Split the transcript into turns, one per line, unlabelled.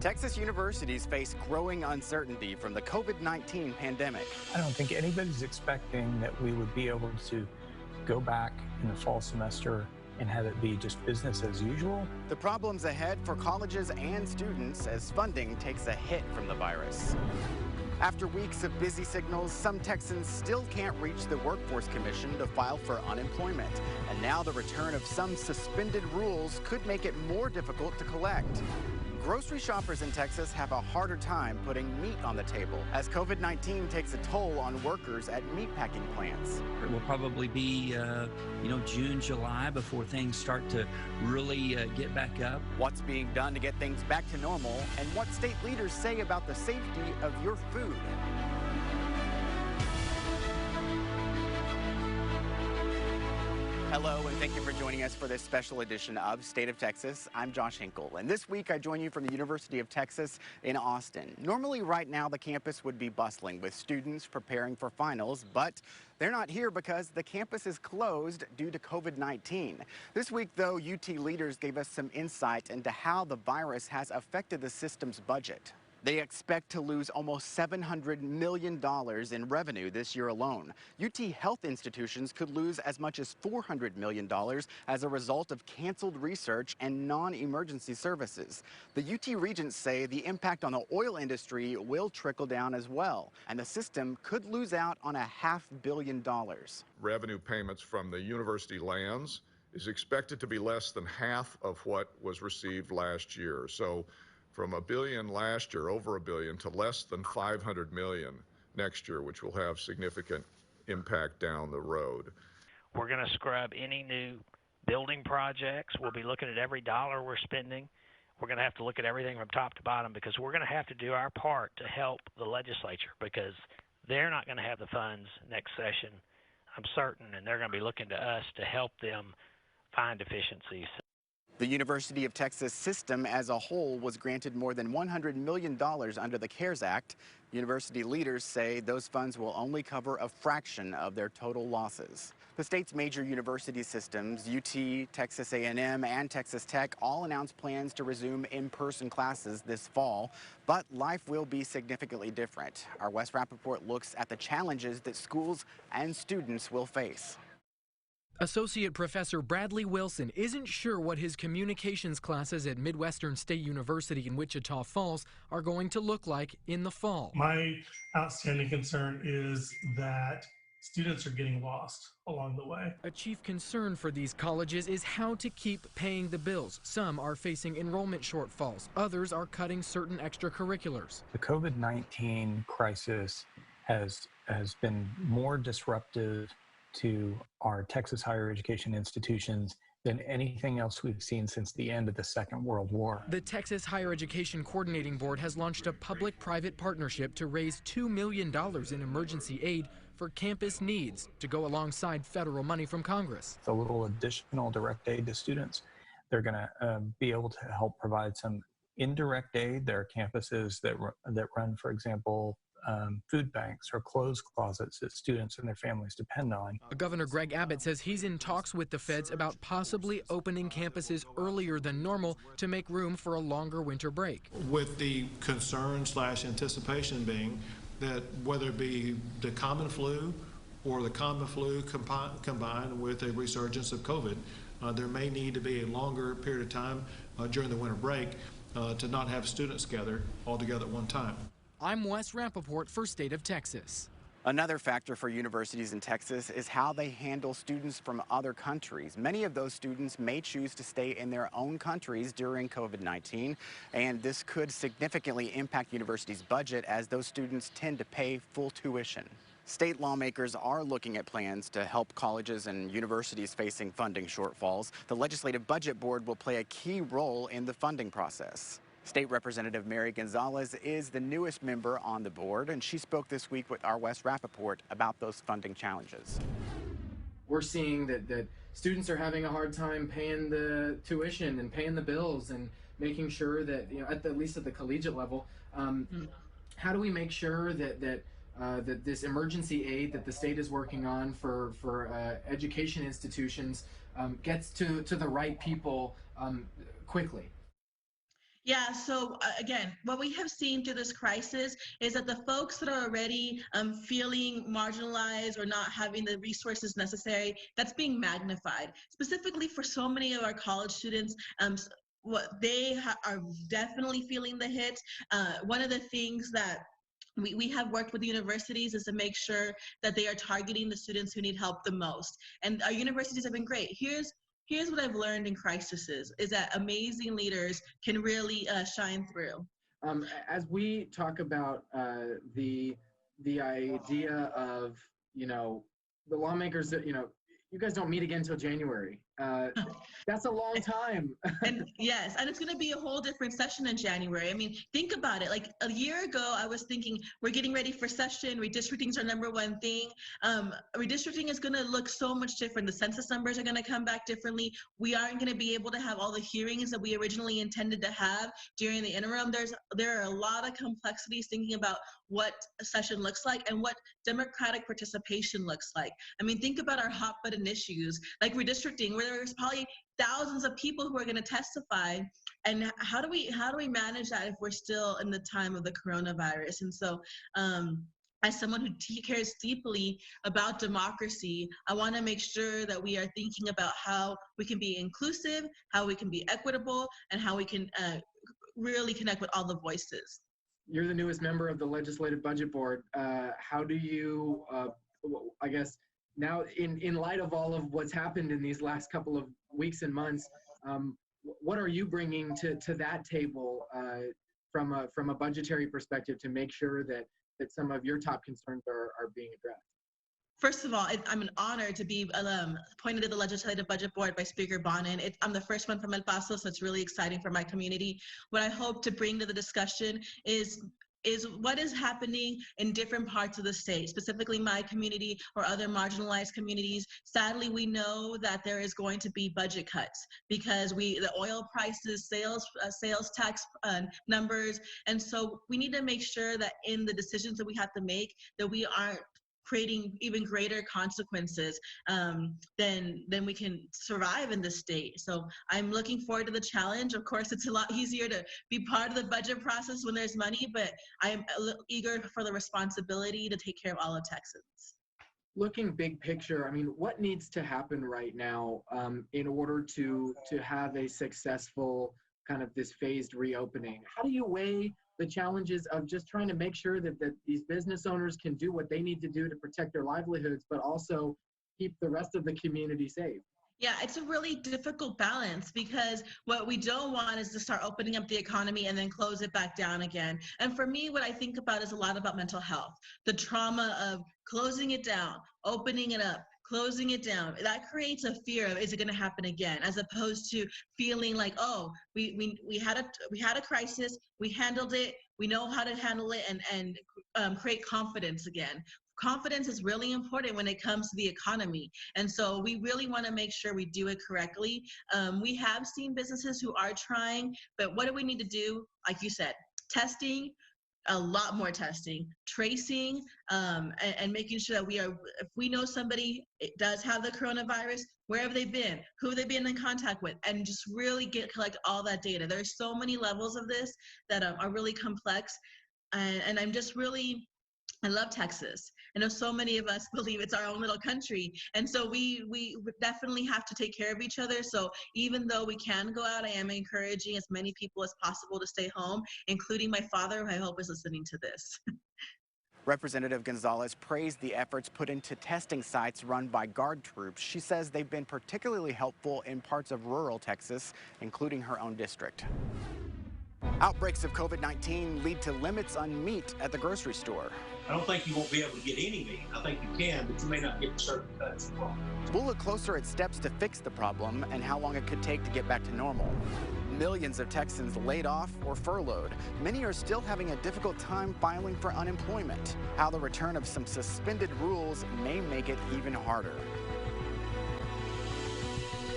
Texas universities face growing uncertainty from the COVID-19 pandemic.
I don't think anybody's expecting that we would be able to go back in the fall semester and have it be just business as usual.
The problems ahead for colleges and students as funding takes a hit from the virus. After weeks of busy signals, some Texans still can't reach the Workforce Commission to file for unemployment. And now the return of some suspended rules could make it more difficult to collect. Grocery shoppers in Texas have a harder time putting meat on the table as COVID-19 takes a toll on workers at meatpacking plants.
It will probably be, June, July before things start to really get back up.
What's being done to get things back to normal and what state leaders say about the safety of your food. Hello, and thank you for joining us for this special edition of State of Texas. I'm Josh Hinkle, and this week I join you from the University of Texas in Austin. Normally, right now, the campus would be bustling with students preparing for finals, but they're not here because the campus is closed due to COVID-19. This week, though, UT leaders gave us some insight into how the virus has affected the system's budget. They expect to lose almost $700 million in revenue this year alone. UT health institutions could lose as much as $400 million as a result of canceled research and non-emergency services. The UT regents say the impact on the oil industry will trickle down as well, and the system could lose out on $500 million.
Revenue payments from the university lands is expected to be less than half of what was received last year. So from $1 billion last year, over $1 billion, to less than $500 million next year, which will have significant impact down the road.
We're going to scrub any new building projects. We'll be looking at every dollar we're spending. We're going to have to look at everything from top to bottom because we're going to have to do our part to help the legislature because they're not going to have the funds next session, I'm certain, and they're going to be looking to us to help them find efficiencies.
The University of Texas system as a whole was granted more than $100 million under the CARES Act. University leaders say those funds will only cover a fraction of their total losses. The state's major university systems, UT, Texas A&M, and Texas Tech, all announced plans to resume in-person classes this fall, but life will be significantly different. Our Wes Rappaport looks at the challenges that schools and students will face.
Associate Professor Bradley Wilson isn't sure what his communications classes at Midwestern State University in Wichita Falls are going to look like in the fall.
My outstanding concern is that students are getting lost along the way.
A chief concern for these colleges is how to keep paying the bills. Some are facing enrollment shortfalls. Others are cutting certain extracurriculars.
The COVID-19 crisis has been more disruptive to our Texas higher education institutions than anything else we've seen since the end of the Second World War.
The Texas Higher Education Coordinating Board has launched a public-private partnership to raise $2 million in emergency aid for campus needs to go alongside federal money from Congress.
It's a little additional direct aid to students. They're going to be able to help provide some indirect aid. There are campuses that run, for example, food banks or clothes closets that students and their families depend on.
Governor Greg Abbott says he's in talks with the feds about possibly opening campuses earlier than normal to make room for a longer winter break.
With the concern/anticipation being that whether it be the common flu or the common flu combined with a resurgence of COVID, there may need to be a longer period of time during the winter break to not have students gather all together at one time.
I'm Wes Rappaport for State of Texas.
Another factor for universities in Texas is how they handle students from other countries. Many of those students may choose to stay in their own countries during COVID-19, and this could significantly impact universities' budget as those students tend to pay full tuition. State lawmakers are looking at plans to help colleges and universities facing funding shortfalls. The Legislative Budget Board will play a key role in the funding process. State Representative Mary Gonzalez is the newest member on the board, and she spoke this week with our Wes Rappaport about those funding challenges.
We're seeing that students are having a hard time paying the tuition and paying the bills and making sure that, at least at the collegiate level, how do we make sure that this emergency aid that the state is working on for education institutions gets to the right people quickly?
Yeah, so again, what we have seen through this crisis is that the folks that are already feeling marginalized or not having the resources necessary, that's being magnified. Specifically for so many of our college students, what they are definitely feeling the hit. One of the things that we have worked with universities is to make sure that they are targeting the students who need help the most. And our universities have been great. Here's what I've learned in crises is that amazing leaders can really shine through.
As we talk about the idea of, the lawmakers that, you guys don't meet again until January. That's a long time.
And yes, and it's going to be a whole different session in January. I mean, think about it. Like a year ago, I was thinking we're getting ready for session. Redistricting is our number one thing. Redistricting is going to look so much different. The census numbers are going to come back differently. We aren't going to be able to have all the hearings that we originally intended to have during the interim. There are a lot of complexities thinking about what a session looks like and what democratic participation looks like. I mean, think about our hot button issues like redistricting, where there's probably thousands of people who are going to testify, and how do we manage that if we're still in the time of the coronavirus? And so as someone who cares deeply about democracy, I want to make sure that we are thinking about how we can be inclusive, how we can be equitable, and how we can really connect with all the voices.
You're the newest member of the Legislative Budget Board. How do you, I guess, now in light of all of what's happened in these last couple of weeks and months, what are you bringing to that table from a budgetary perspective to make sure that some of your top concerns are being addressed?
First of all, I'm an honor to be appointed to the Legislative Budget Board by Speaker Bonin. I'm the first one from El Paso, so it's really exciting for my community. What I hope to bring to the discussion is what is happening in different parts of the state, specifically my community or other marginalized communities. Sadly, we know that there is going to be budget cuts because the oil prices, sales tax numbers, and so we need to make sure that in the decisions that we have to make, that we aren't creating even greater consequences than we can survive in this state. So I'm looking forward to the challenge. Of course, it's a lot easier to be part of the budget process when there's money, but I'm eager for the responsibility to take care of all of Texans.
Looking big picture, I mean, what needs to happen right now in order to have a successful kind of this phased reopening? How do you weigh the challenges of just trying to make sure that these business owners can do what they need to do to protect their livelihoods, but also keep the rest of the community safe?
Yeah, it's a really difficult balance because what we don't want is to start opening up the economy and then close it back down again. And for me, what I think about is a lot about mental health, the trauma of closing it down, opening it up, closing it down. That creates a fear of, is it going to happen again? As opposed to feeling like, oh, we had a crisis, we handled it, we know how to handle it, and create confidence again. Confidence is really important when it comes to the economy. And so we really want to make sure we do it correctly. We have seen businesses who are trying, but what do we need to do? Like you said, testing, a lot more testing, tracing, and making sure that if we know somebody does have the coronavirus, where have they been? Who have they been in contact with? And just really collect all that data. There's so many levels of this that are really complex. And I'm just really, I love Texas. I know so many of us believe it's our own little country. And so we definitely have to take care of each other. So even though we can go out, I am encouraging as many people as possible to stay home, including my father, who I hope is listening to this.
Representative Gonzalez praised the efforts put into testing sites run by Guard troops. She says they've been particularly helpful in parts of rural Texas, including her own district. Outbreaks of COVID-19 lead to limits on meat at the grocery store.
I don't think you won't be able to get any meat. I think you can, but you may not get certain cuts.
We'll look closer at steps to fix the problem and how long it could take to get back to normal. Millions of Texans laid off or furloughed. Many are still having a difficult time filing for unemployment. How the return of some suspended rules may make it even harder.